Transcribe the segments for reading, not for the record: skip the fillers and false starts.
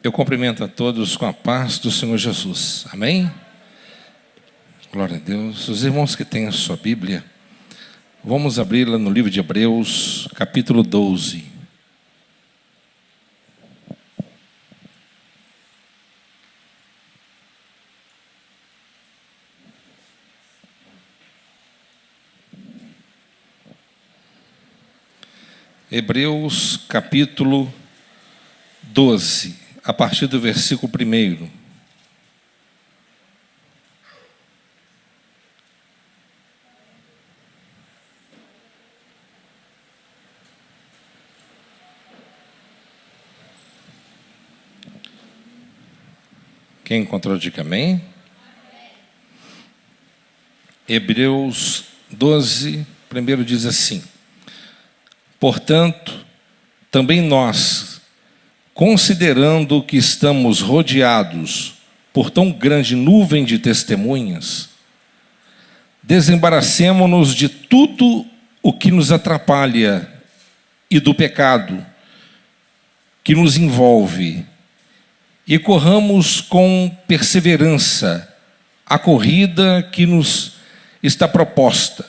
Eu cumprimento a todos com a paz do Senhor Jesus. Amém? Glória a Deus. Os irmãos que têm a sua Bíblia, vamos abri-la no livro de Hebreus, capítulo 12. Hebreus, capítulo 12. A partir do versículo 1. Quem encontrou, diga amém. Hebreus 12, primeiro diz assim: portanto, também nós, considerando que estamos rodeados por tão grande nuvem de testemunhas, desembaracemo-nos de tudo o que nos atrapalha e do pecado que nos envolve, e corramos com perseverança a corrida que nos está proposta,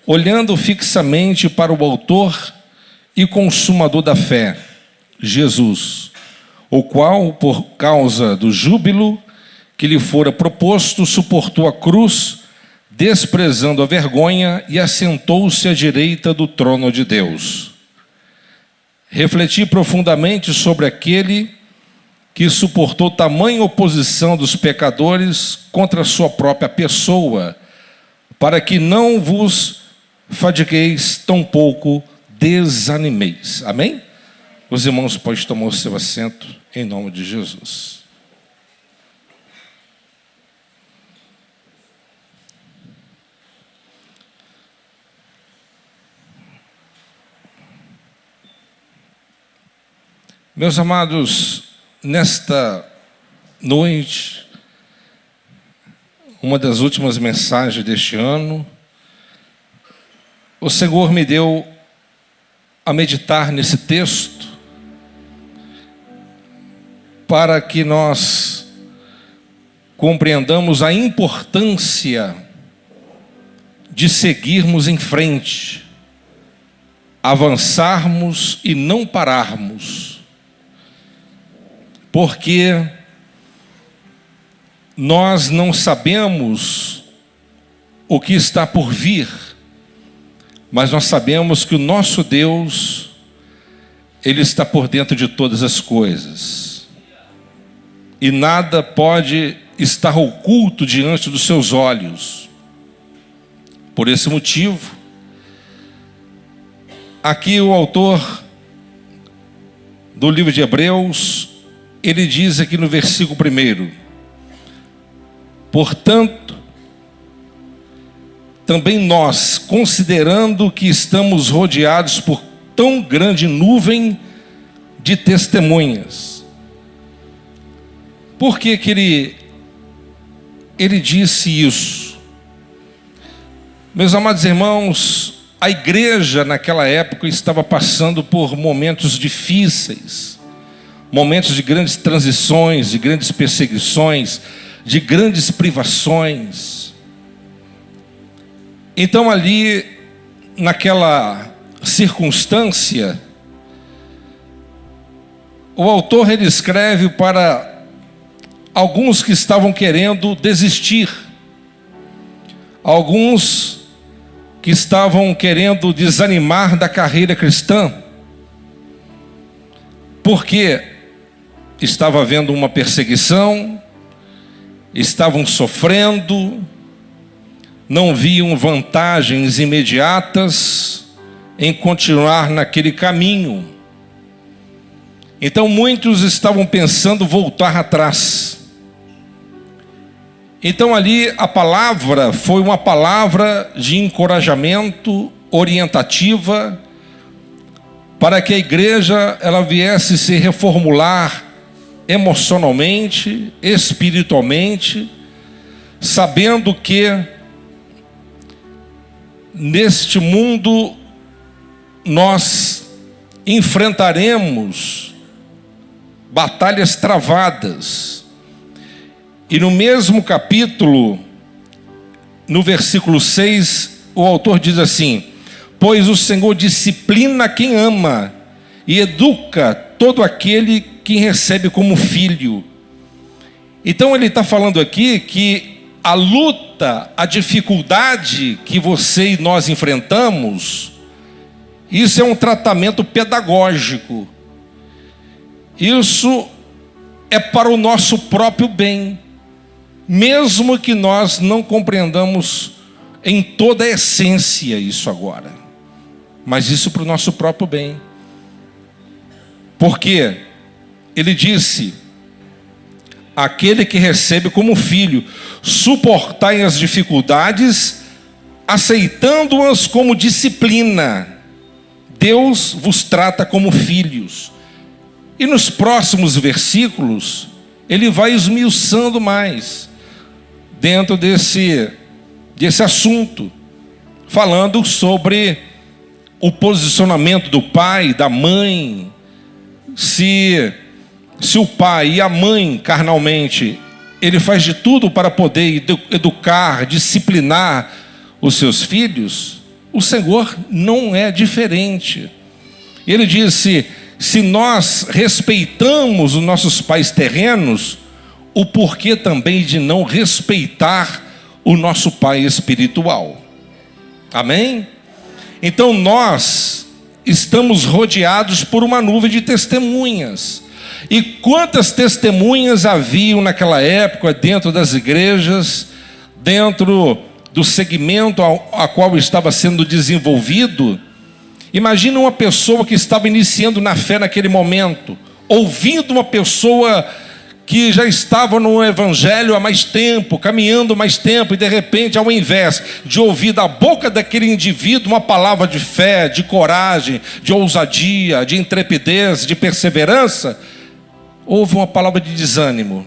olhando fixamente para o autor e consumador da fé, Jesus, o qual, por causa do júbilo que lhe fora proposto, suportou a cruz, desprezando a vergonha, e assentou-se à direita do trono de Deus. Refleti profundamente sobre aquele que suportou tamanha oposição dos pecadores contra a sua própria pessoa, para que não vos fatigueis, tampouco desanimeis. Amém? Os irmãos podem tomar o seu assento em nome de Jesus. Meus amados, nesta noite, uma das últimas mensagens deste ano, o Senhor me deu a meditar nesse texto, para que nós compreendamos a importância de seguirmos em frente, avançarmos e não pararmos, porque nós não sabemos o que está por vir, mas nós sabemos que o nosso Deus, Ele está por dentro de todas as coisas. E nada pode estar oculto diante dos seus olhos. Por esse motivo, aqui o autor do livro de Hebreus, ele diz aqui no versículo 1: portanto, também nós, considerando que estamos rodeados por tão grande nuvem de testemunhas. Por que que ele disse isso? Meus amados irmãos, a igreja naquela época estava passando por momentos difíceis, momentos de grandes transições, de grandes perseguições, de grandes privações. Então ali, naquela circunstância, o autor ele escreve para alguns que estavam querendo desistir, alguns que estavam querendo desanimar da carreira cristã, porque estava havendo uma perseguição, estavam sofrendo, não viam vantagens imediatas em continuar naquele caminho. Então muitos estavam pensando voltar atrás. Então ali a palavra foi uma palavra de encorajamento, orientativa, para que a igreja ela viesse se reformular emocionalmente, espiritualmente, sabendo que neste mundo nós enfrentaremos batalhas travadas. E no mesmo capítulo, no versículo 6, o autor diz assim: pois o Senhor disciplina quem ama e educa todo aquele que recebe como filho. Então ele está falando aqui que a luta, a dificuldade que você e nós enfrentamos, isso é um tratamento pedagógico. Isso é para o nosso próprio bem, mesmo que nós não compreendamos em toda a essência isso agora, mas isso para o nosso próprio bem. Porque ele disse: aquele que recebe como filho, suportai as dificuldades, aceitando-as como disciplina. Deus vos trata como filhos. E nos próximos versículos, ele vai esmiuçando mais dentro desse assunto, falando sobre o posicionamento do pai, da mãe. Se o pai e a mãe carnalmente, ele faz de tudo para poder educar, disciplinar os seus filhos, o Senhor não é diferente. Ele disse: se nós respeitamos os nossos pais terrenos, o porquê também de não respeitar o nosso pai espiritual? Amém? Então nós estamos rodeados por uma nuvem de testemunhas. E quantas testemunhas haviam naquela época dentro das igrejas, dentro do segmento a qual estava sendo desenvolvido? Imagina uma pessoa que estava iniciando na fé naquele momento, ouvindo uma pessoa que já estava no evangelho há mais tempo, caminhando mais tempo, e de repente, ao invés de ouvir da boca daquele indivíduo uma palavra de fé, de coragem, de ousadia, de intrepidez, de perseverança, houve uma palavra de desânimo.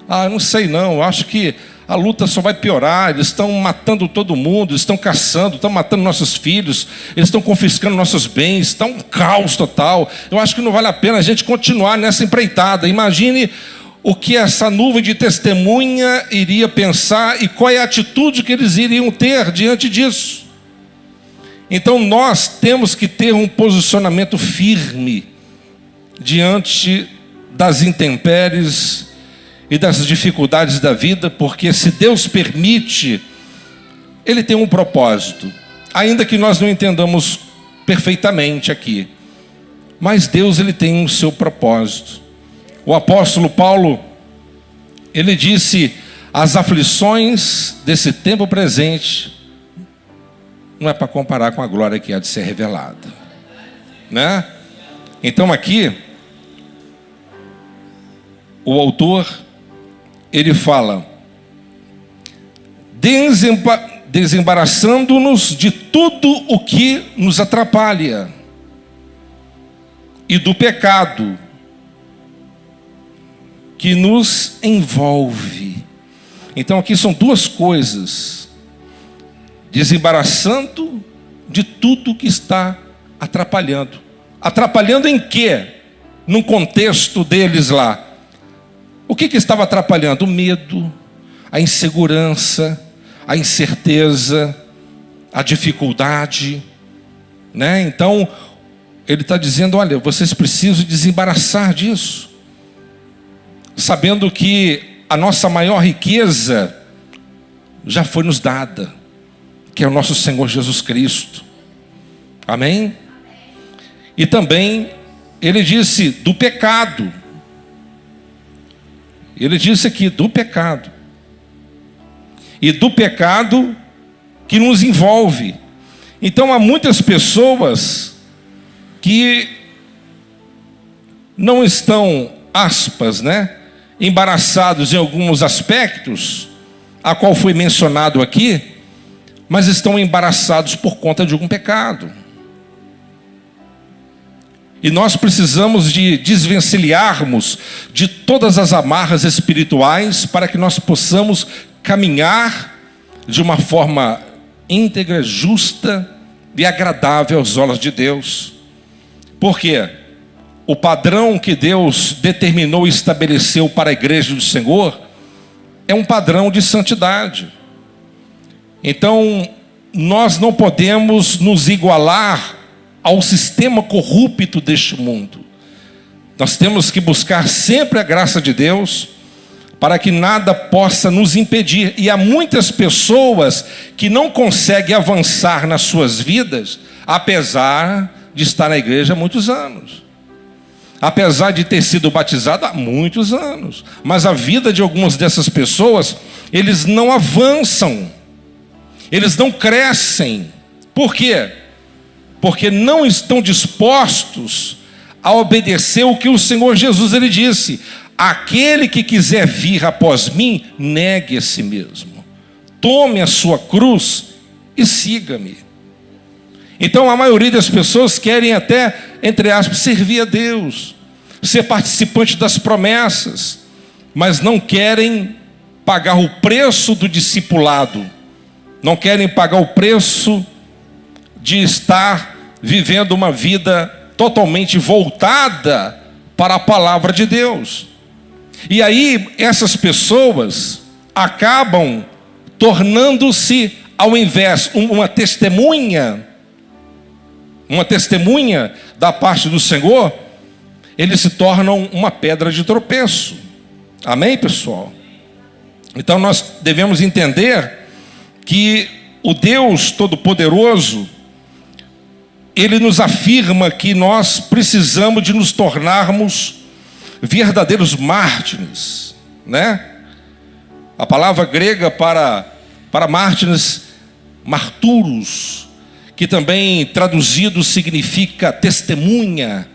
Não sei não, acho que a luta só vai piorar, eles estão matando todo mundo, eles estão caçando, estão matando nossos filhos, eles estão confiscando nossos bens, está um caos total. Eu acho que não vale a pena a gente continuar nessa empreitada. Imagine o que essa nuvem de testemunha iria pensar e qual é a atitude que eles iriam ter diante disso. Então nós temos que ter um posicionamento firme diante das intempéries e das dificuldades da vida, porque se Deus permite, Ele tem um propósito, ainda que nós não entendamos perfeitamente aqui, mas Deus, Ele tem o seu propósito. O apóstolo Paulo, ele disse: as aflições desse tempo presente não é para comparar com a glória que há de ser revelada, né? Então aqui o autor, ele fala: desembaraçando-nos de tudo o que nos atrapalha e do pecado que nos envolve. Então aqui são duas coisas: desembaraçando de tudo que está atrapalhando. Atrapalhando em quê? No contexto deles lá, o que estava atrapalhando? O medo, a insegurança, a incerteza, a dificuldade, né? Então ele está dizendo: olha, vocês precisam desembaraçar disso, sabendo que a nossa maior riqueza já foi nos dada, que é o nosso Senhor Jesus Cristo. Amém? E também ele disse do pecado. Ele disse aqui do pecado. E do pecado que nos envolve. Então há muitas pessoas que não estão, aspas, né, embaraçados em alguns aspectos, a qual foi mencionado aqui, mas estão embaraçados por conta de algum pecado. E nós precisamos de desvencilharmos de todas as amarras espirituais para que nós possamos caminhar de uma forma íntegra, justa e agradável aos olhos de Deus. Por quê? o padrão que Deus determinou e estabeleceu para a igreja do Senhor é um padrão de santidade. Então, nós não podemos nos igualar ao sistema corrupto deste mundo. Nós temos que buscar sempre a graça de Deus, para que nada possa nos impedir. E há muitas pessoas que não conseguem avançar nas suas vidas, apesar de estar na igreja há muitos anos, apesar de ter sido batizado há muitos anos. Mas a vida de algumas dessas pessoas, eles não avançam, eles não crescem. Por quê? Porque não estão dispostos a obedecer o que o Senhor Jesus ele disse: aquele que quiser vir após mim, negue a si mesmo, tome a sua cruz e siga-me. Então a maioria das pessoas querem até, entre aspas, servir a Deus, ser participante das promessas, mas não querem pagar o preço do discipulado, não querem pagar o preço de estar vivendo uma vida totalmente voltada para a palavra de Deus. E aí essas pessoas acabam tornando-se, ao invés uma testemunha da parte do Senhor, eles se tornam uma pedra de tropeço. Amém, pessoal? Então nós devemos entender que o Deus Todo-Poderoso, Ele nos afirma que nós precisamos de nos tornarmos verdadeiros mártires, né? A palavra grega para mártires, marturos, que também traduzido significa testemunha.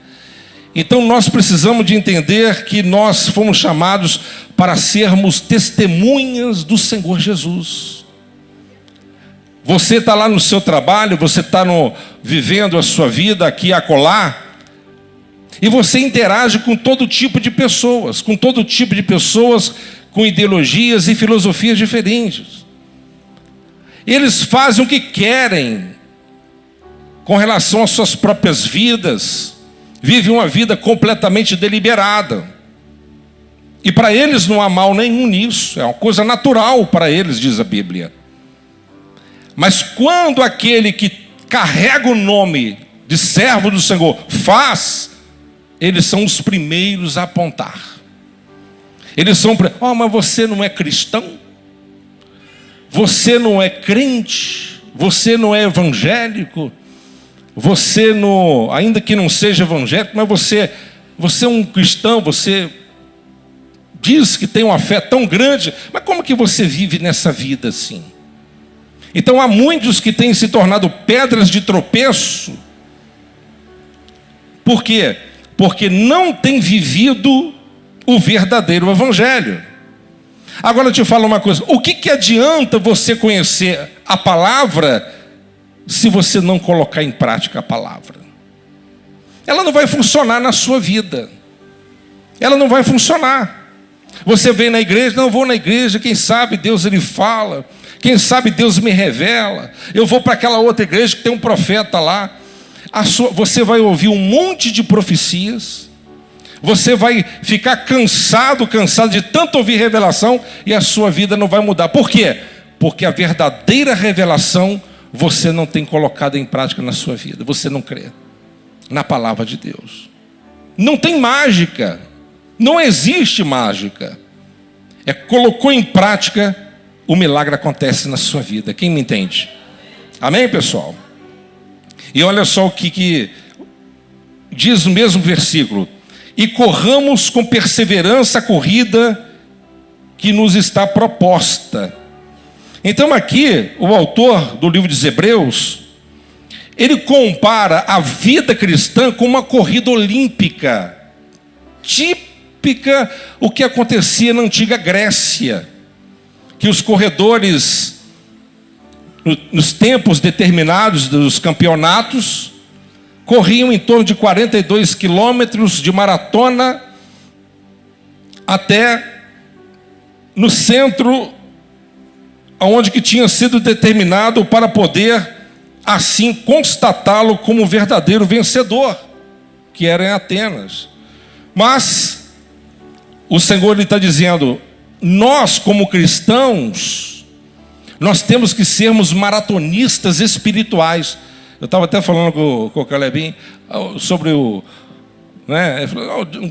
Então nós precisamos de entender que nós fomos chamados para sermos testemunhas do Senhor Jesus. Você está lá no seu trabalho, você está vivendo a sua vida aqui e acolá, e você interage com todo tipo de pessoas, com ideologias e filosofias diferentes. Eles fazem o que querem com relação às suas próprias vidas, vivem uma vida completamente deliberada. E para eles não há mal nenhum nisso, é uma coisa natural para eles, diz a Bíblia. Mas quando aquele que carrega o nome de servo do Senhor faz, eles são os primeiros a apontar. Eles são, mas você não é cristão? Você não é crente? Você não é evangélico? Você não, ainda que não seja evangélico, mas você é um cristão, você diz que tem uma fé tão grande, mas como que você vive nessa vida assim? Então há muitos que têm se tornado pedras de tropeço. Por quê? Porque não têm vivido o verdadeiro evangelho. Agora eu te falo uma coisa: o que adianta você conhecer a palavra se você não colocar em prática a palavra? Ela não vai funcionar na sua vida. Ela não vai funcionar. Você vem na igreja, não vou na igreja, quem sabe Deus ele fala, quem sabe Deus me revela, eu vou para aquela outra igreja que tem um profeta lá. Você vai ouvir um monte de profecias, você vai ficar cansado de tanto ouvir revelação, e a sua vida não vai mudar. Por quê? Porque a verdadeira revelação você não tem colocado em prática na sua vida. Você não crê na palavra de Deus. Não tem mágica, não existe mágica. Colocou em prática, o milagre acontece na sua vida. Quem me entende? Amém, pessoal? E olha só o que diz o mesmo versículo: e corramos com perseverança a corrida que nos está proposta. Então aqui, o autor do livro dos Hebreus, ele compara a vida cristã com uma corrida olímpica, típica o que acontecia na antiga Grécia, que os corredores, nos tempos determinados dos campeonatos, corriam em torno de 42 quilômetros de maratona até no centro, onde que tinha sido determinado para poder assim constatá-lo como verdadeiro vencedor. que era em Atenas. Mas o Senhor está dizendo, nós como cristãos, nós temos que sermos maratonistas espirituais. Eu estava até falando com o Calebinho sobre o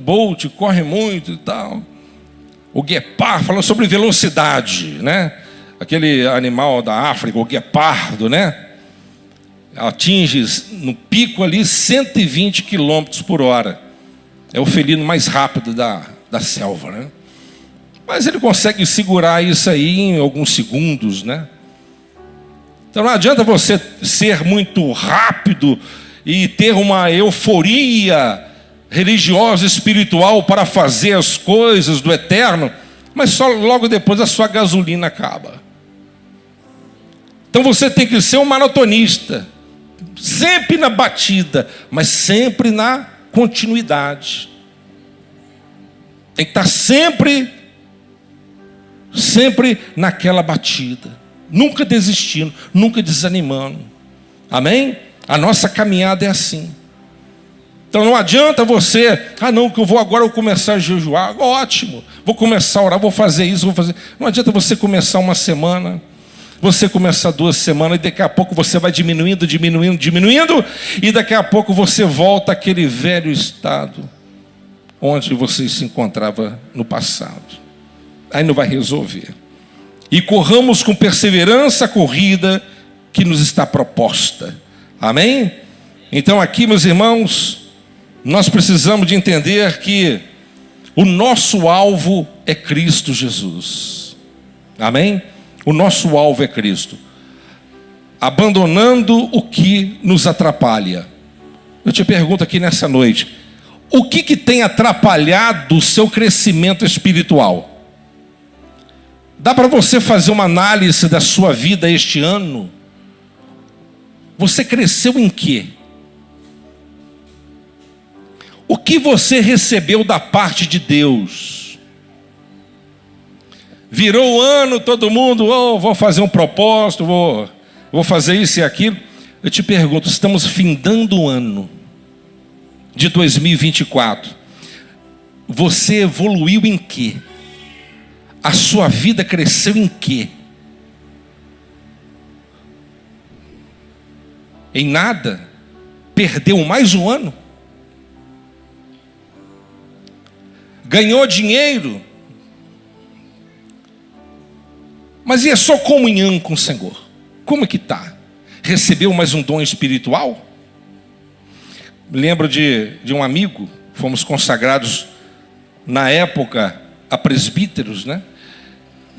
Bolt corre muito e tal. O guepardo, falando sobre velocidade, né? Aquele animal da África, o guepardo, né? Atinge no pico ali 120 km por hora. É o felino mais rápido da selva, né? Mas ele consegue segurar isso aí em alguns segundos, né? Então não adianta você ser muito rápido e ter uma euforia religiosa, espiritual para fazer as coisas do eterno, mas só logo depois a sua gasolina acaba. Então você tem que ser um maratonista, sempre na batida, mas sempre na continuidade. Tem que estar sempre naquela batida, nunca desistindo, nunca desanimando. Amém? A nossa caminhada é assim. Então não adianta você, que eu vou começar a jejuar, ótimo, vou começar a orar, vou fazer isso, vou fazer. Não adianta você começar uma semana, você começar 2 semanas, e daqui a pouco você vai diminuindo, e daqui a pouco você volta àquele velho estado onde você se encontrava no passado. Aí não vai resolver. E corramos com perseverança a corrida que nos está proposta. Amém? Então aqui, meus irmãos, nós precisamos de entender que o nosso alvo é Cristo Jesus. Amém? O nosso alvo é Cristo. Abandonando o que nos atrapalha. Eu te pergunto aqui nessa noite, o que tem atrapalhado o seu crescimento espiritual? Dá para você fazer uma análise da sua vida este ano? Você cresceu em quê? O que você recebeu da parte de Deus? Virou o ano, todo mundo, vou fazer um propósito, vou fazer isso e aquilo. Eu te pergunto, estamos findando o ano de 2024. Você evoluiu em quê? A sua vida cresceu em quê? Em nada? Perdeu mais um ano? Ganhou dinheiro? Mas e a sua comunhão com o Senhor? Como é que está? Recebeu mais um dom espiritual? Me lembro de um amigo, fomos consagrados na época a presbíteros, né?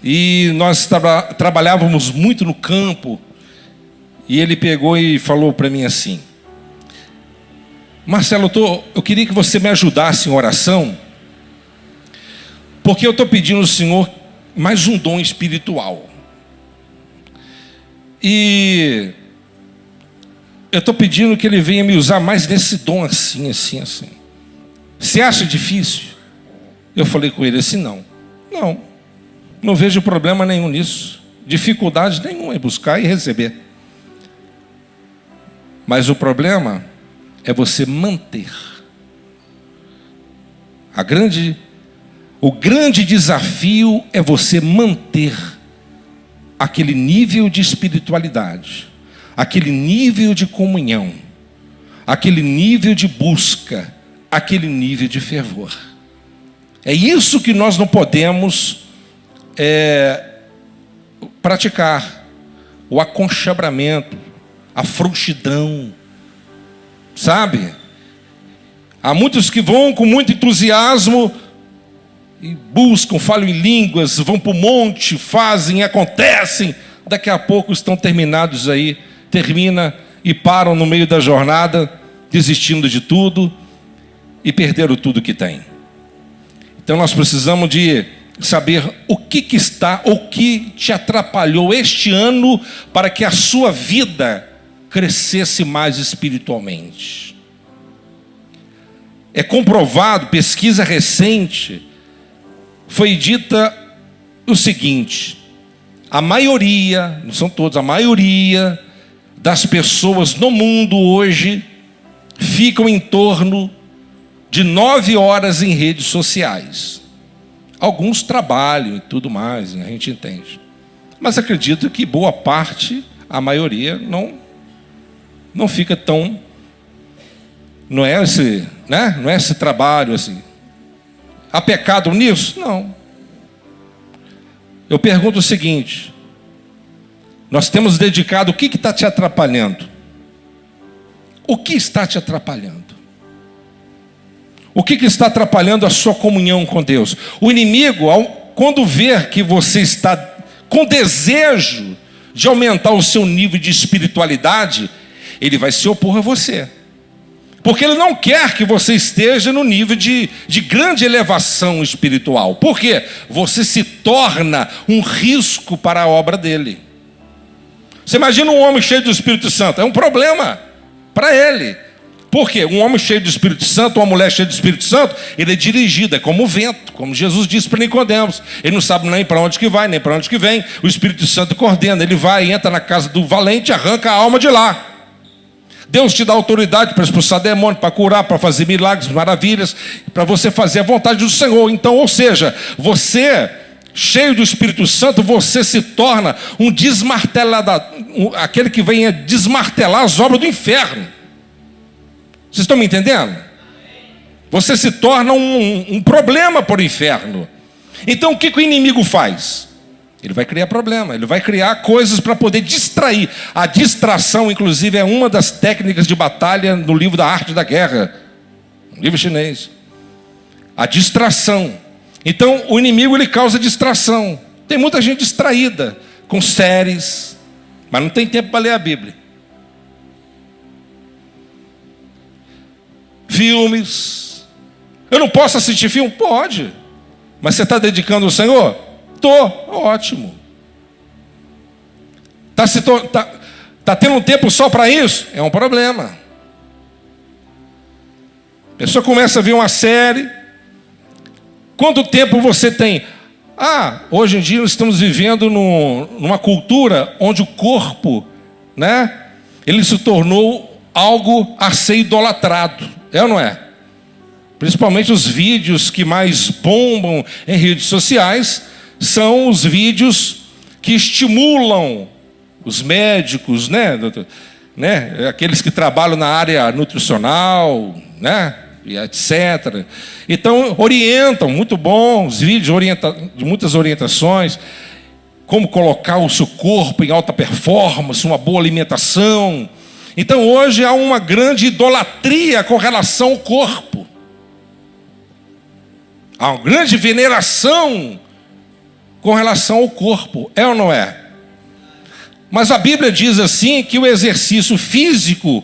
E nós trabalhávamos muito no campo. E ele pegou e falou para mim assim: Marcelo, eu queria que você me ajudasse em oração, porque eu estou pedindo ao Senhor mais um dom espiritual. E eu estou pedindo que Ele venha me usar mais nesse dom assim. Você acha difícil? Eu falei com ele assim, não vejo problema nenhum nisso. Dificuldade nenhuma em buscar e receber. Mas o problema é você manter. O grande desafio é você manter aquele nível de espiritualidade, aquele nível de comunhão, aquele nível de busca, aquele nível de fervor. É isso que nós não podemos praticar. O aconchebramento, a frouxidão, sabe? Há muitos que vão com muito entusiasmo e buscam, falam em línguas, vão para o monte, fazem, acontecem. Daqui a pouco estão terminados aí, termina e param no meio da jornada, desistindo de tudo e perderam tudo que tem. Então nós precisamos de saber o que te atrapalhou este ano para que a sua vida crescesse mais espiritualmente. É comprovado, pesquisa recente, foi dita o seguinte: a maioria, não são todos, a maioria das pessoas no mundo hoje ficam em torno de 9 horas em redes sociais. Alguns trabalham e tudo mais, a gente entende. Mas acredito que boa parte, a maioria, não fica tão... Não é esse trabalho assim. Há pecado nisso? Não. Eu pergunto o seguinte: nós temos dedicado, o que está te atrapalhando? O que está te atrapalhando? O que está atrapalhando a sua comunhão com Deus? O inimigo, quando ver que você está com desejo de aumentar o seu nível de espiritualidade, ele vai se opor a você. Porque ele não quer que você esteja no nível de grande elevação espiritual. Por quê? Você se torna um risco para a obra dele. Você imagina um homem cheio do Espírito Santo, é um problema para ele. Por quê? Um homem cheio do Espírito Santo, uma mulher cheia do Espírito Santo, ele é dirigido, é como o vento, como Jesus disse para Nicodemos. Ele não sabe nem para onde que vai, nem para onde que vem. O Espírito Santo coordena, ele vai, entra na casa do valente e arranca a alma de lá. Deus te dá autoridade para expulsar demônio, para curar, para fazer milagres, maravilhas, para você fazer a vontade do Senhor. Então, ou seja, você, cheio do Espírito Santo, você se torna um desmartelador, aquele que vem a desmartelar as obras do inferno. Vocês estão me entendendo? Você se torna um problema para o inferno. Então, o que o inimigo faz? Ele vai criar problema, ele vai criar coisas para poder distrair. A distração, inclusive, é uma das técnicas de batalha no livro da Arte da Guerra, um livro chinês. A distração. Então, o inimigo, ele causa distração. Tem muita gente distraída com séries, mas não tem tempo para ler a Bíblia. Filmes. Eu não posso assistir filme? Pode. Mas você está dedicando ao Senhor? Ótimo. Tá tendo um tempo só para isso? É um problema. A pessoa começa a ver uma série. Quanto tempo você tem? Hoje em dia nós estamos vivendo numa cultura onde o corpo, ele se tornou algo a ser idolatrado. É ou não é? Principalmente os vídeos que mais bombam em redes sociais são os vídeos que estimulam os médicos, aqueles que trabalham na área nutricional, e etc. Então, orientam, muito bons vídeos de muitas orientações, como colocar o seu corpo em alta performance, uma boa alimentação. Então, hoje há uma grande idolatria com relação ao corpo. Há uma grande veneração com relação ao corpo, é ou não é? Mas a Bíblia diz assim que o exercício físico,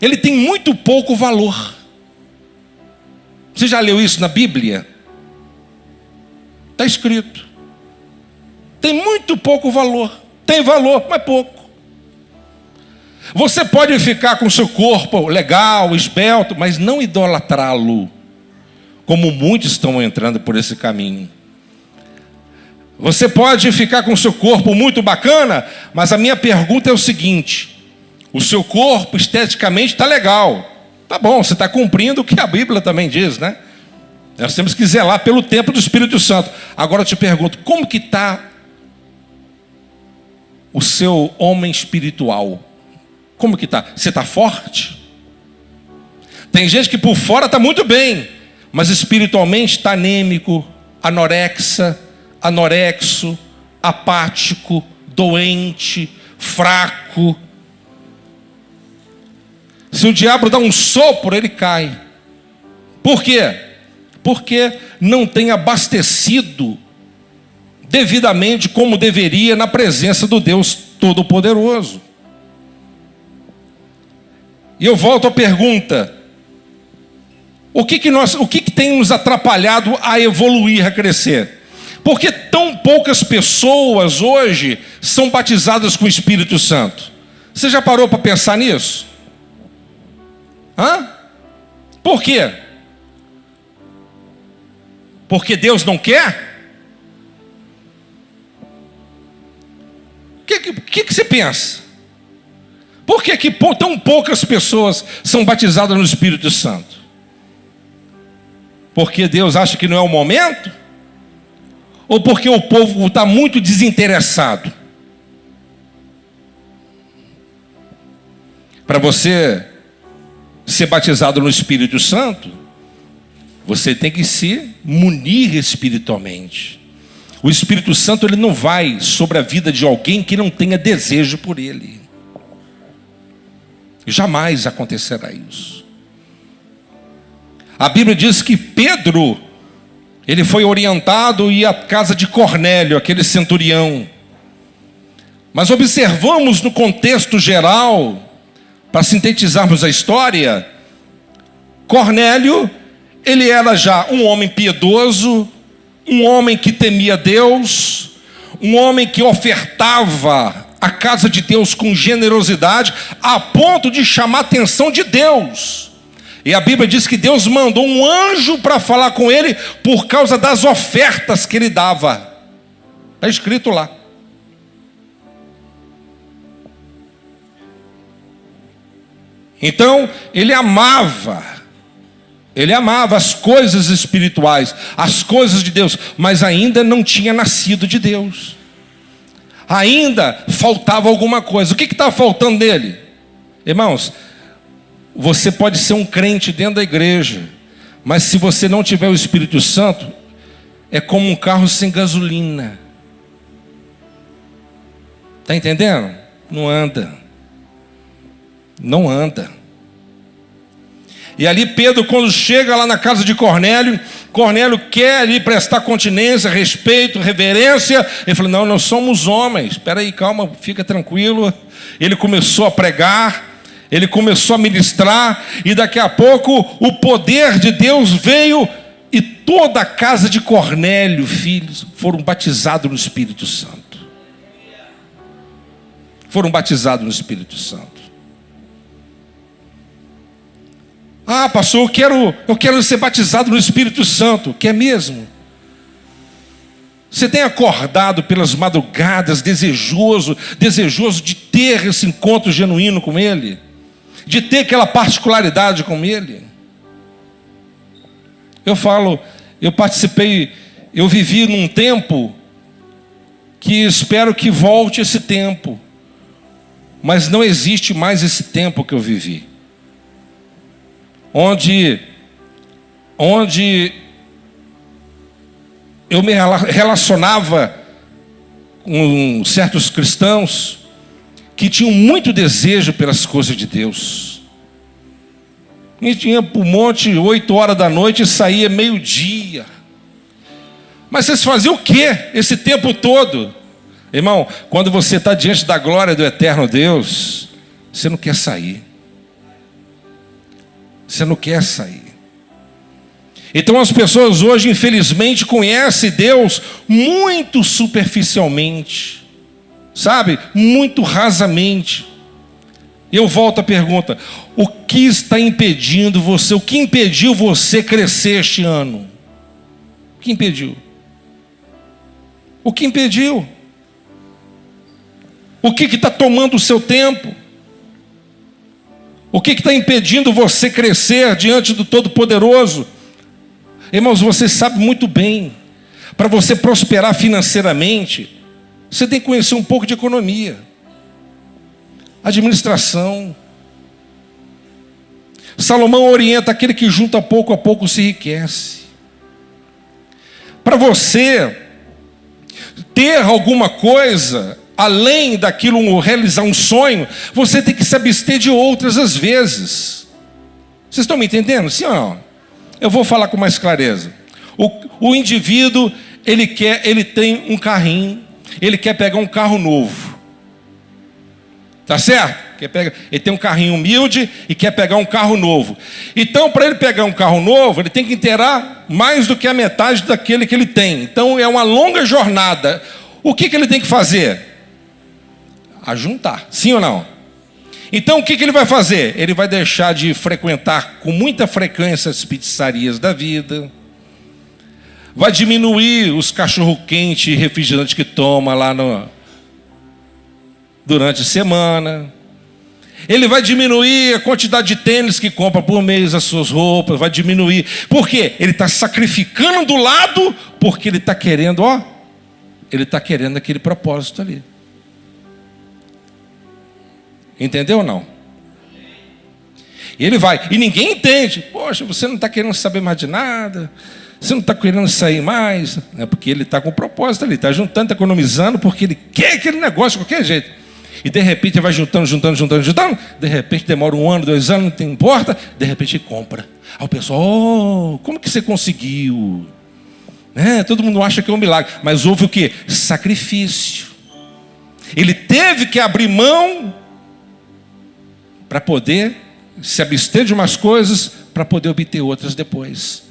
ele tem muito pouco valor. Você já leu isso na Bíblia? Está escrito. Tem muito pouco valor. Tem valor, mas pouco. Você pode ficar com o seu corpo legal, esbelto, mas não idolatrá-lo, como muitos estão entrando por esse caminho. Você pode ficar com o seu corpo muito bacana, mas a minha pergunta é o seguinte: o seu corpo esteticamente está legal, tá bom, você está cumprindo o que a Bíblia também diz, Nós temos que zelar pelo templo do Espírito Santo. Agora eu te pergunto, como que está o seu homem espiritual? Como que está? Você está forte? Tem gente que por fora está muito bem, mas espiritualmente está anêmico, anorexo, apático, doente, fraco. Se o diabo dá um sopro, ele cai. Por quê? Porque não tem abastecido devidamente como deveria na presença do Deus Todo-Poderoso. E eu volto à pergunta: o que tem nos atrapalhado a evoluir, a crescer? Por que tão poucas pessoas hoje são batizadas com o Espírito Santo? Você já parou para pensar nisso? Por quê? Porque Deus não quer? O que você pensa? Por que tão poucas pessoas são batizadas no Espírito Santo? Porque Deus acha que não é o momento? Ou porque o povo está muito desinteressado? Para você ser batizado no Espírito Santo, você tem que se munir espiritualmente. O Espírito Santo, ele não vai sobre a vida de alguém que não tenha desejo por ele. Jamais acontecerá isso. A Bíblia diz que Pedro, ele foi orientado a ir à casa de Cornélio, aquele centurião. Mas observamos no contexto geral, para sintetizarmos a história, Cornélio, ele era já um homem piedoso, um homem que temia Deus, um homem que ofertava a casa de Deus com generosidade, a ponto de chamar a atenção de Deus. E a Bíblia diz que Deus mandou um anjo para falar com ele por causa das ofertas que ele dava. Está escrito lá. Então, ele amava as coisas espirituais, as coisas de Deus, mas ainda não tinha nascido de Deus. Ainda faltava alguma coisa. O que estava faltando nele? Irmãos, você pode ser um crente dentro da igreja, mas se você não tiver o Espírito Santo, é como um carro sem gasolina. Está entendendo? Não anda. Não anda. E ali Pedro, quando chega lá na casa de Cornélio, Cornélio quer ali prestar continência, respeito, reverência. Ele falou: não, nós somos homens. Espera aí, calma, fica tranquilo. Ele começou a pregar, ele começou a ministrar, e daqui a pouco o poder de Deus veio, e toda a casa de Cornélio, filhos, foram batizados no Espírito Santo. Foram batizados no Espírito Santo. Ah, pastor, eu quero ser batizado no Espírito Santo. Quer mesmo? Você tem acordado pelas madrugadas desejoso de ter esse encontro genuíno com Ele? De ter aquela particularidade com Ele? Eu participei, eu vivi num tempo que espero que volte esse tempo. Mas não existe mais esse tempo que eu vivi. Onde eu me relacionava com certos cristãos que tinham muito desejo pelas coisas de Deus. E tinha para o monte 8 horas da noite e saía meio-dia. Mas vocês faziam o quê esse tempo todo? Irmão, quando você está diante da glória do eterno Deus, você não quer sair. Você não quer sair. Então as pessoas hoje, infelizmente, conhecem Deus muito superficialmente, sabe? Muito rasamente. Eu volto à pergunta: o que está impedindo você? O que impediu você crescer este ano? O que impediu? O que impediu? O que está tomando o seu tempo? O que está impedindo você crescer diante do Todo-Poderoso? Irmãos, você sabe muito bem, para você prosperar financeiramente, você tem que conhecer um pouco de economia, administração. Salomão orienta: aquele que junta pouco a pouco se enriquece. Para você ter alguma coisa, além daquilo, realizar um sonho, você tem que se abster de outras às vezes. Vocês estão me entendendo? Sim ou não? Eu vou falar com mais clareza. O indivíduo, ele tem um carrinho, ele quer pegar um carro novo. Tá certo? Ele tem um carrinho humilde e quer pegar um carro novo. Então, para ele pegar um carro novo, ele tem que inteirar mais do que a metade daquele que ele tem. Então, é uma longa jornada. O que ele tem que fazer? Ajuntar, sim ou não? Então o que ele vai fazer? Ele vai deixar de frequentar com muita frequência as pizzarias da vida, vai diminuir os cachorro-quente e refrigerante que toma lá durante a semana. Ele vai diminuir a quantidade de tênis que compra por mês, as suas roupas, vai diminuir. Por quê? Ele está sacrificando do lado, porque ele está querendo, ele está querendo aquele propósito ali. Entendeu ou não? E ele vai, e ninguém entende. Poxa, você não está querendo saber mais de nada, você não está querendo sair mais. É porque ele está com propósito ali, está juntando, está economizando, porque ele quer aquele negócio de qualquer jeito. E de repente vai juntando. De repente demora 1 ano, 2 anos, não importa. De repente compra. Aí o pessoal, como que você conseguiu? Todo mundo acha que é um milagre. Mas houve o quê? Sacrifício. Ele teve que abrir mão para poder se abster de umas coisas, para poder obter outras depois.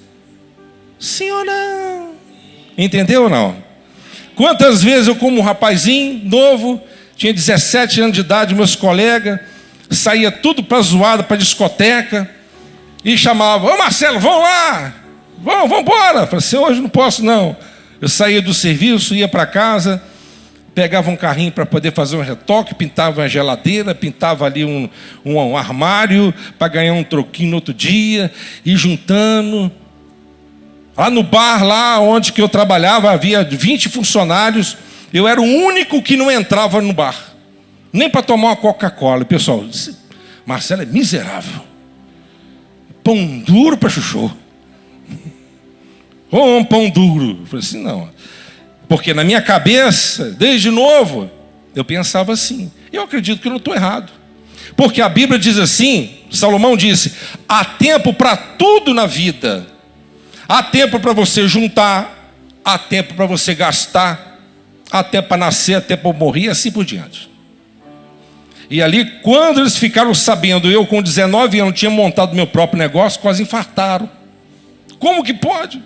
Sim ou não? Entendeu ou não? Quantas vezes eu, como um rapazinho novo, tinha 17 anos de idade, meus colegas, saía tudo para zoada, para discoteca, e chamava, ô Marcelo, vamos lá, vamos embora. Eu falei assim, hoje não posso não. Eu saía do serviço, ia para casa, pegava um carrinho para poder fazer um retoque, pintava uma geladeira, pintava ali um armário, para ganhar um troquinho no outro dia, e juntando. Lá no bar, lá onde que eu trabalhava, havia 20 funcionários, eu era o único que não entrava no bar, nem para tomar uma Coca-Cola. Pessoal, Marcelo é miserável. Pão duro para chuchu. Ou um pão duro. Eu falei assim, não. Porque na minha cabeça, desde novo, eu pensava assim. Eu acredito que eu não estou errado. Porque a Bíblia diz assim, Salomão disse, há tempo para tudo na vida. Há tempo para você juntar, há tempo para você gastar, até para nascer, até para morrer, assim por diante. E ali, quando eles ficaram sabendo, eu com 19 anos tinha montado meu próprio negócio, quase infartaram. Como que pode?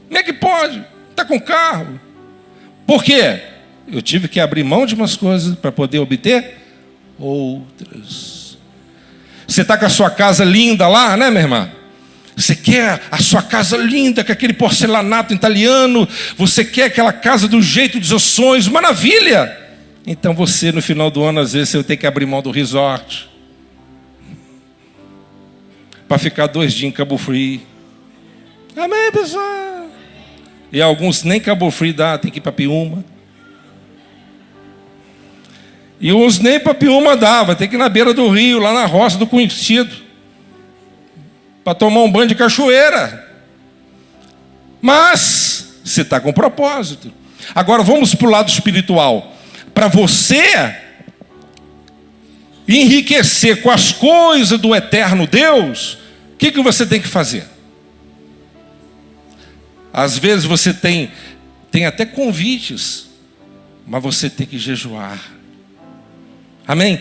Como é que pode? Está com carro. Por quê? Eu tive que abrir mão de umas coisas para poder obter outras. Você está com a sua casa linda lá, né, minha irmã? Você quer a sua casa linda, com aquele porcelanato italiano, você quer aquela casa do jeito dos seus sonhos, maravilha! Então você, no final do ano, às vezes, você tem que abrir mão do resort, para ficar 2 dias em Cabo Frio. Amém, pessoal? E alguns nem Cabo Frio dá, tem que ir para Piúma. E uns nem para Piúma dava, tem que ir na beira do rio, lá na roça do conhecido, para tomar um banho de cachoeira. Mas você está com propósito. Agora vamos para o lado espiritual. Para você enriquecer com as coisas do eterno Deus, o que você tem que fazer? Às vezes você tem até convites, mas você tem que jejuar. Amém?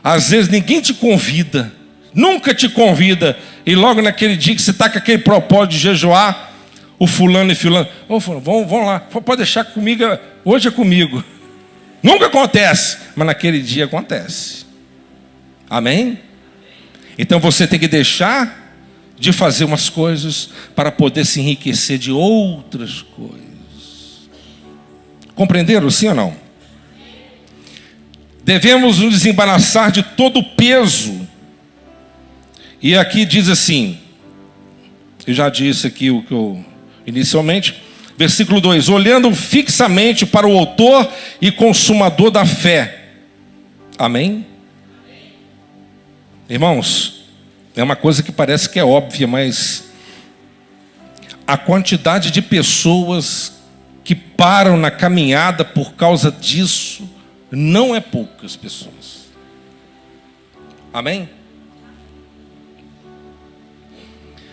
Às vezes ninguém te convida, nunca te convida, e logo naquele dia que você está com aquele propósito de jejuar, o fulano e fulano, vamos lá, pode deixar comigo, hoje é comigo. Nunca acontece, mas naquele dia acontece. Amém? Então você tem que deixar de fazer umas coisas para poder se enriquecer de outras coisas. Compreenderam, sim ou não? Devemos nos desembaraçar de todo o peso. E aqui diz assim, eu já disse aqui o que eu inicialmente, versículo 2, olhando fixamente para o autor e consumador da fé. Amém? Irmãos, é uma coisa que parece que é óbvia, mas a quantidade de pessoas que param na caminhada por causa disso não é poucas pessoas. Amém?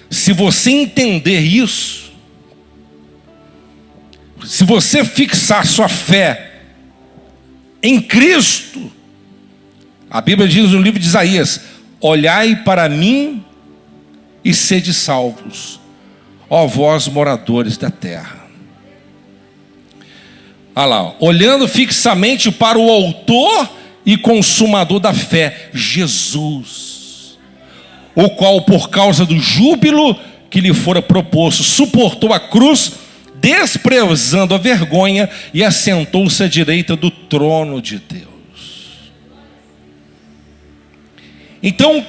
Se você entender isso, se você fixar sua fé em Cristo, a Bíblia diz no livro de Isaías, olhai para mim e sede salvos, ó vós moradores da terra. Olha lá, olhando fixamente para o autor e consumador da fé, Jesus, o qual por causa do júbilo que lhe fora proposto, suportou a cruz, desprezando a vergonha, e assentou-se à direita do trono de Deus. Então,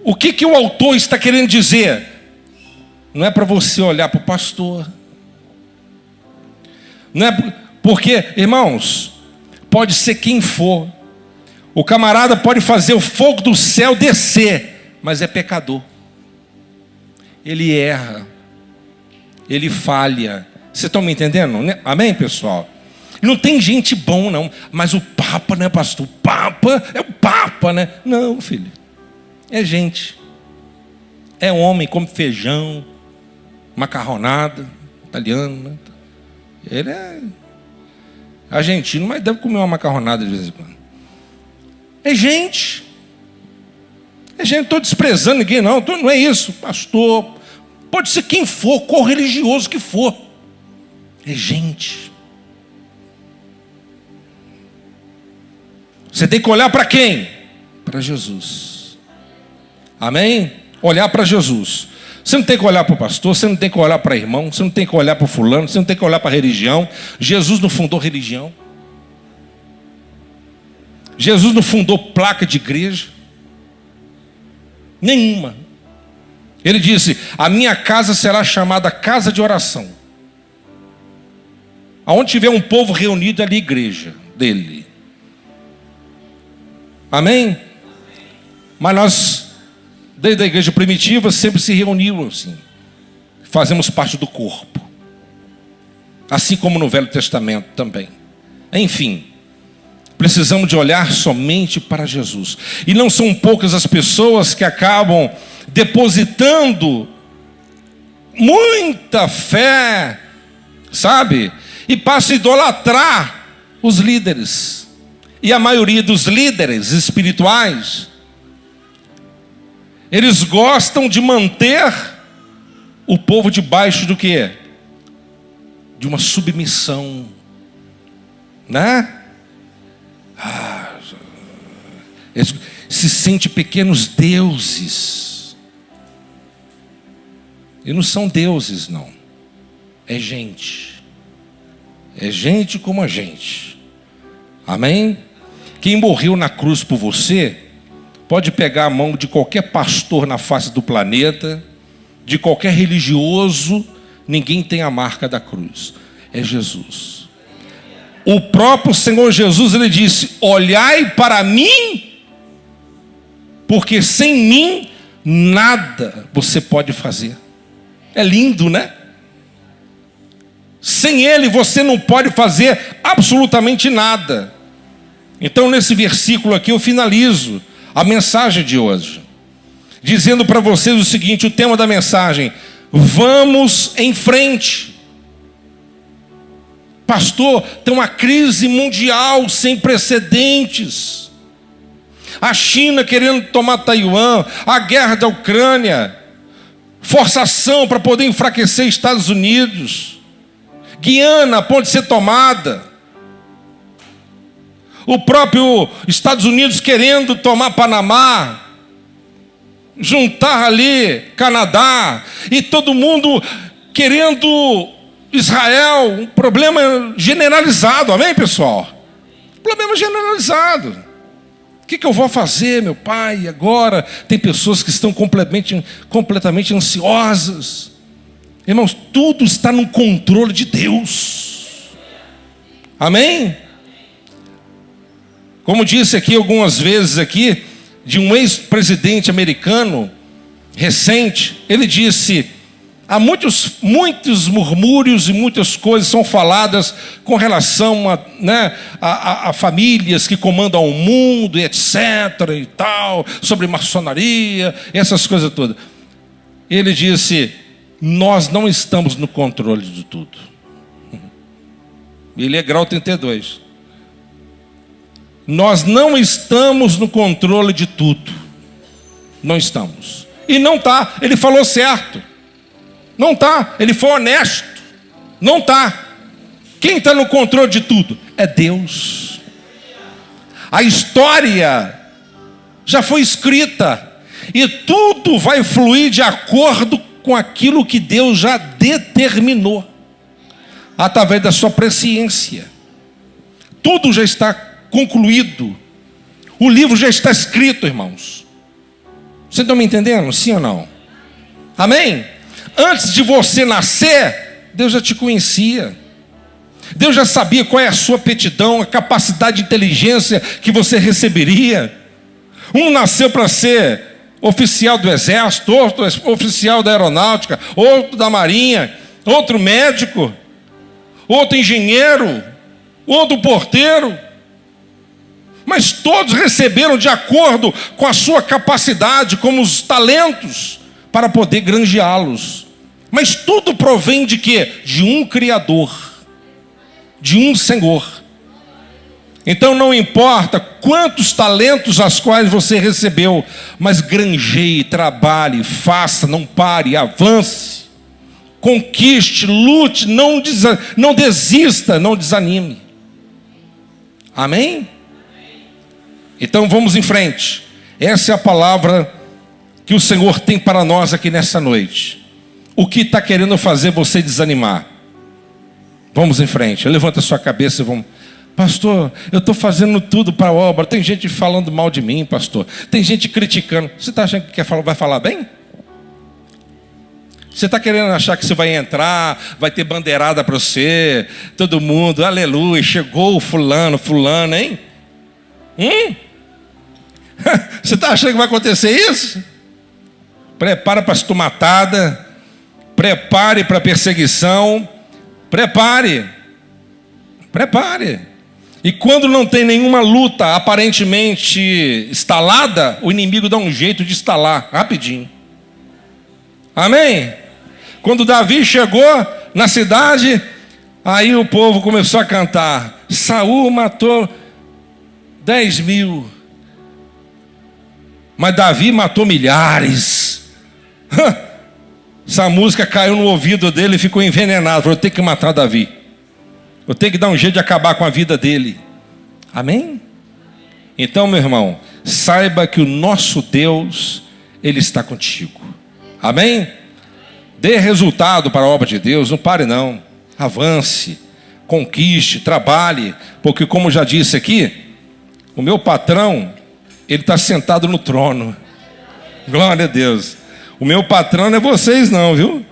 o que o autor está querendo dizer? Não é para você olhar para o pastor. Não é porque, irmãos, pode ser quem for. O camarada pode fazer o fogo do céu descer, mas é pecador. Ele erra. Ele falha. Vocês estão me entendendo? Amém, pessoal? Não tem gente bom, não. Mas o Papa, né, pastor? O Papa é o Papa, né? Não, filho. É gente. É homem, come feijão, macarronada, italiano, né? Ele é argentino, mas deve comer uma macarronada de vez em quando. É gente. É gente, não estou desprezando ninguém, não. Não é isso, pastor. Pode ser quem for, qual religioso que for. É gente. Você tem que olhar para quem? Para Jesus. Amém? Olhar para Jesus. Você não tem que olhar para o pastor, você não tem que olhar para irmão, você não tem que olhar para fulano, você não tem que olhar para a religião. Jesus não fundou religião. Jesus não fundou placa de igreja. Nenhuma. Ele disse: a minha casa será chamada casa de oração. Aonde tiver um povo reunido, ali igreja dele. Amém? Mas nós, desde a igreja primitiva, sempre se reuniam assim. Fazemos parte do corpo. Assim como no Velho Testamento também. Enfim, precisamos de olhar somente para Jesus. E não são poucas as pessoas que acabam depositando muita fé, sabe? E passam a idolatrar os líderes. E a maioria dos líderes espirituais, eles gostam de manter o povo debaixo do quê? De uma submissão, né? Eles se sentem pequenos deuses. E não são deuses, não. É gente. É gente como a gente. Amém? Quem morreu na cruz por você, pode pegar a mão de qualquer pastor na face do planeta, de qualquer religioso, ninguém tem a marca da cruz. É Jesus. O próprio Senhor Jesus, ele disse: olhai para mim, porque sem mim nada você pode fazer. É lindo, né? Sem Ele você não pode fazer absolutamente nada. Então, nesse versículo aqui, eu finalizo a mensagem de hoje, dizendo para vocês o seguinte: o tema da mensagem: vamos em frente. Pastor, tem uma crise mundial sem precedentes. A China querendo tomar Taiwan, a guerra da Ucrânia, forçação para poder enfraquecer Estados Unidos, Guiana pode ser tomada. O próprio Estados Unidos querendo tomar Panamá, juntar ali Canadá, e todo mundo querendo Israel. Um problema generalizado, amém, pessoal? Problema generalizado. O que eu vou fazer, meu pai, agora? Tem pessoas que estão completamente ansiosas. Irmãos, tudo está no controle de Deus. Amém? Como disse aqui algumas vezes aqui, de um ex-presidente americano recente, ele disse: há muitos murmúrios e muitas coisas são faladas com relação a famílias que comandam o mundo, e etc. e tal, sobre maçonaria, essas coisas todas. Ele disse: nós não estamos no controle de tudo. Ele é grau 32. Nós não estamos no controle de tudo. Não estamos. E não está. Ele falou certo. Não está. Ele foi honesto. Não está. Quem está no controle de tudo? É Deus. A história já foi escrita. E tudo vai fluir de acordo com aquilo que Deus já determinou. Através da sua presciência. Tudo já está concluído. O livro já está escrito, irmãos. Vocês estão me entendendo? Sim ou não? Amém? Antes de você nascer, Deus já te conhecia. Deus já sabia qual é a sua aptidão, a capacidade de inteligência que você receberia. Um nasceu para ser oficial do exército, outro oficial da aeronáutica, outro da marinha, outro médico, outro engenheiro, outro porteiro. Mas todos receberam de acordo com a sua capacidade, como os talentos, para poder granjeá-los. Mas tudo provém de quê? De um Criador, de um Senhor. Então não importa quantos talentos as quais você recebeu, mas granjeie, trabalhe, faça, não pare, avance, conquiste, lute, não desista, não desanime. Amém? Então vamos em frente. Essa é a palavra que o Senhor tem para nós aqui nessa noite. O que está querendo fazer você desanimar? Vamos em frente. Levanta a sua cabeça e vamos. Pastor, eu estou fazendo tudo para a obra. Tem gente falando mal de mim, pastor. Tem gente criticando. Você está achando que vai falar bem? Você está querendo achar que você vai entrar, vai ter bandeirada para você, todo mundo, aleluia, chegou o fulano, hein? Você está achando que vai acontecer isso? Prepara para as tomatadas, prepare para a perseguição, prepare. E quando não tem nenhuma luta aparentemente instalada, o inimigo dá um jeito de instalar rapidinho. Amém? Quando Davi chegou na cidade, aí o povo começou a cantar: Saul matou 10.000, mas Davi matou milhares. Essa música caiu no ouvido dele e ficou envenenado. Falou: eu tenho que matar Davi, eu tenho que dar um jeito de acabar com a vida dele. Amém? Então, meu irmão, saiba que o nosso Deus, Ele está contigo. Amém? Dê resultado para a obra de Deus, não pare não. Avance, conquiste, trabalhe, porque como já disse aqui, o meu patrão, ele está sentado no trono. Glória a Deus. O meu patrão não é vocês não, viu?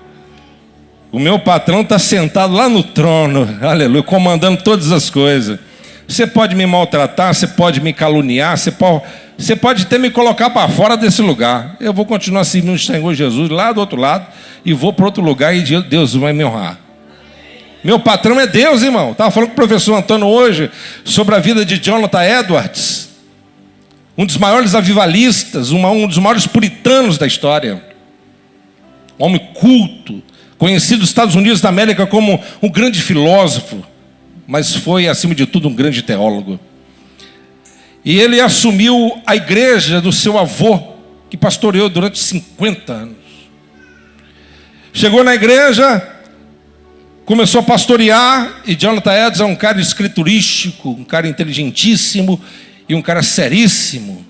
O meu patrão está sentado lá no trono, aleluia, comandando todas as coisas. Você pode me maltratar, você pode me caluniar, você pode até me colocar para fora desse lugar. Eu vou continuar servindo o Senhor Jesus lá do outro lado e vou para outro lugar e Deus vai me honrar. Meu patrão é Deus, irmão. Estava falando com o professor Antônio hoje sobre a vida de Jonathan Edwards, um dos maiores avivalistas, um dos maiores puritanos da história. Um homem culto, conhecido nos Estados Unidos da América como um grande filósofo, mas foi, acima de tudo, um grande teólogo. E ele assumiu a igreja do seu avô, que pastoreou durante 50 anos. Chegou na igreja, começou a pastorear, e Jonathan Edwards é um cara escriturístico, um cara inteligentíssimo e um cara seríssimo.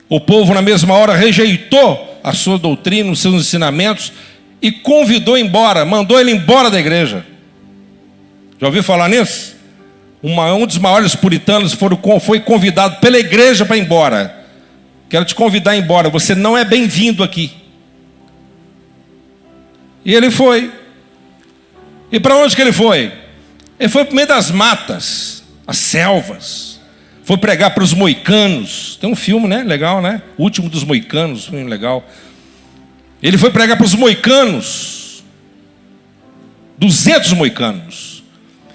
O povo, na mesma hora, rejeitou a sua doutrina, os seus ensinamentos, e convidou embora, mandou ele embora da igreja. Já ouviu falar nisso? Um dos maiores puritanos foi convidado pela igreja para ir embora. Quero te convidar a ir embora, você não é bem-vindo aqui. E ele foi. E para onde que ele foi? Ele foi para o meio das matas, as selvas. Foi pregar para os moicanos. Tem um filme, né? Legal, né? O Último dos Moicanos, filme legal. Ele foi pregar para os moicanos. 200 moicanos.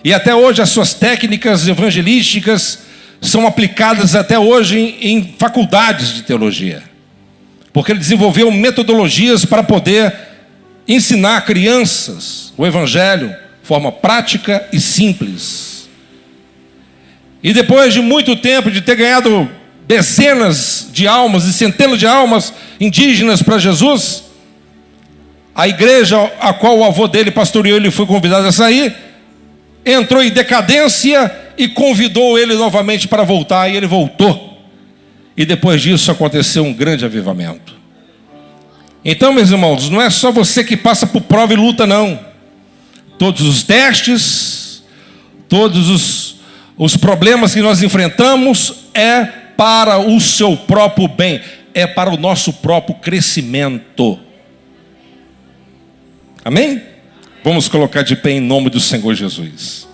E até hoje as suas técnicas evangelísticas são aplicadas até hoje em faculdades de teologia. Porque ele desenvolveu metodologias para poder ensinar crianças o evangelho de forma prática e simples. E depois de muito tempo de ter ganhado dezenas de almas e centenas de almas indígenas para Jesus, a igreja a qual o avô dele pastoreou, ele foi convidado a sair, entrou em decadência e convidou ele novamente para voltar, e ele voltou. E depois disso aconteceu um grande avivamento. Então, meus irmãos, não é só você que passa por prova e luta, não. Todos os testes, todos os problemas que nós enfrentamos é para o seu próprio bem. é para o nosso próprio crescimento. Amém? Vamos colocar de pé em nome do Senhor Jesus.